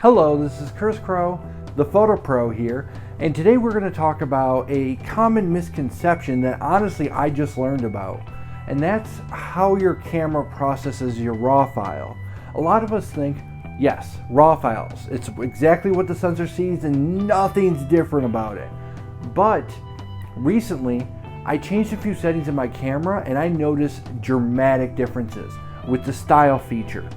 Hello, this is CurtisCroweThePhotoPro here, and today we're going to talk about a common misconception that honestly I just learned about, and that's how your camera processes your RAW file. A lot of us think, yes, RAW files, it's exactly what the sensor sees and nothing's different about it. But recently, I changed a few settings in my camera and I noticed dramatic differences with the style feature.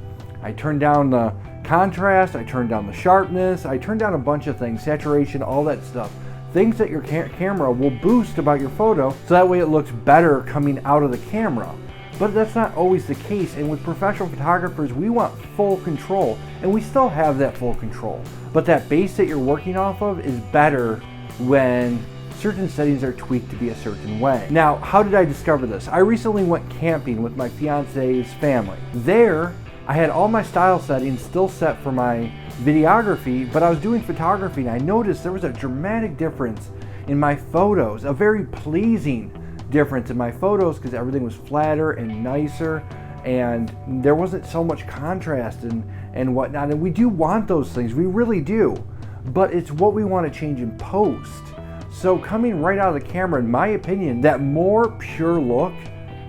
I turned down the contrast, I turned down the sharpness, I turned down a bunch of things, saturation, all that stuff. Things that your camera will boost about your photo so that way it looks better coming out of the camera. But that's not always the case, and with professional photographers we want full control, and we still have that full control. But that base that you're working off of is better when certain settings are tweaked to be a certain way. Now, how did I discover this? I recently went camping with my fiance's family. There, I had all my style settings still set for my videography, but I was doing photography and I noticed there was a dramatic difference in my photos, a very pleasing difference in my photos because everything was flatter and nicer and there wasn't so much contrast and whatnot. And we do want those things, we really do, but it's what we want to change in post. So coming right out of the camera, in my opinion, that more pure look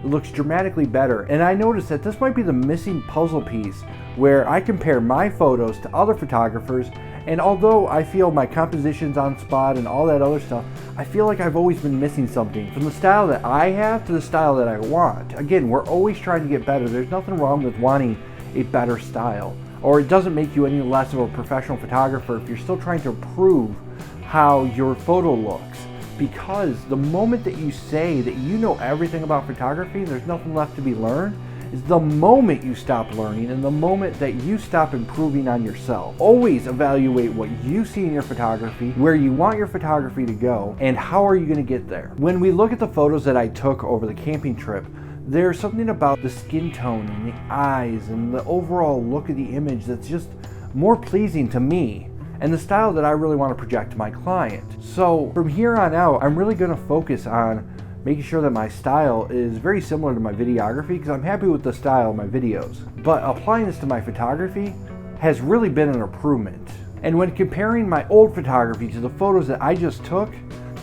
looks dramatically better. And I noticed that this might be the missing puzzle piece where I compare my photos to other photographers, and although I feel my composition's on spot and all that other stuff, I feel like I've always been missing something. From the style that I have to the style that I want. Again, we're always trying to get better. There's nothing wrong with wanting a better style, or it doesn't make you any less of a professional photographer if you're still trying to improve how your photo looks. Because the moment that you say that you know everything about photography, there's nothing left to be learned, is the moment you stop learning and the moment that you stop improving on yourself. Always evaluate what you see in your photography, where you want your photography to go, and how are you going to get there. When we look at the photos that I took over the camping trip, there's something about the skin tone and the eyes and the overall look of the image that's just more pleasing to me, and the style that I really want to project to my client. So from here on out, I'm really going to focus on making sure that my style is very similar to my videography, because I'm happy with the style of my videos. But applying this to my photography has really been an improvement. And when comparing my old photography to the photos that I just took,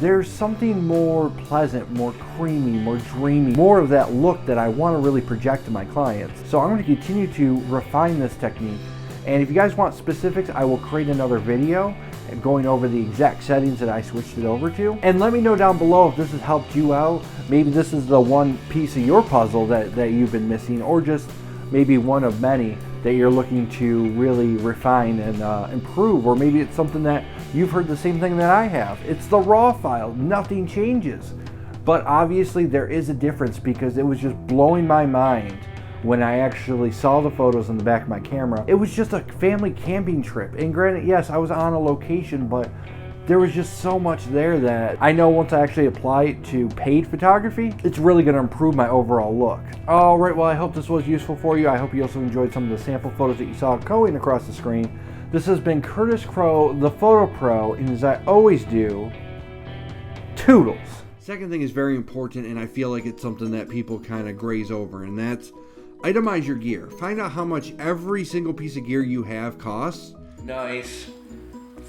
there's something more pleasant, more creamy, more dreamy, more of that look that I want to really project to my clients. So I'm going to continue to refine this technique. And if you guys want specifics, I will create another video going over the exact settings that I switched it over to. And let me know down below if this has helped you out. Maybe this is the one piece of your puzzle that you've been missing, or just maybe one of many that you're looking to really refine and improve. Or maybe it's something that you've heard the same thing that I have. It's the RAW file, nothing changes. But obviously there is a difference, because it was just blowing my mind when I actually saw the photos in the back of my camera. It was just a family camping trip. And granted, yes, I was on a location, but there was just so much there that I know once I actually apply it to paid photography, it's really gonna improve my overall look. All right, well, I hope this was useful for you. I hope you also enjoyed some of the sample photos that you saw going across the screen. This has been Curtis Crowe, the Photo Pro, and as I always do, toodles. Second thing is very important, and I feel like it's something that people kind of graze over, and that's itemize your gear. Find out how much every single piece of gear you have costs. Nice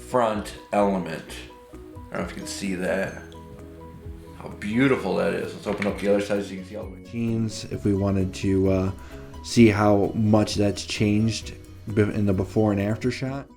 front element. I don't know if you can see that. How beautiful that is. Let's open up the other side so you can see all the way. Jeans, if we wanted to see how much that's changed in the before and after shot.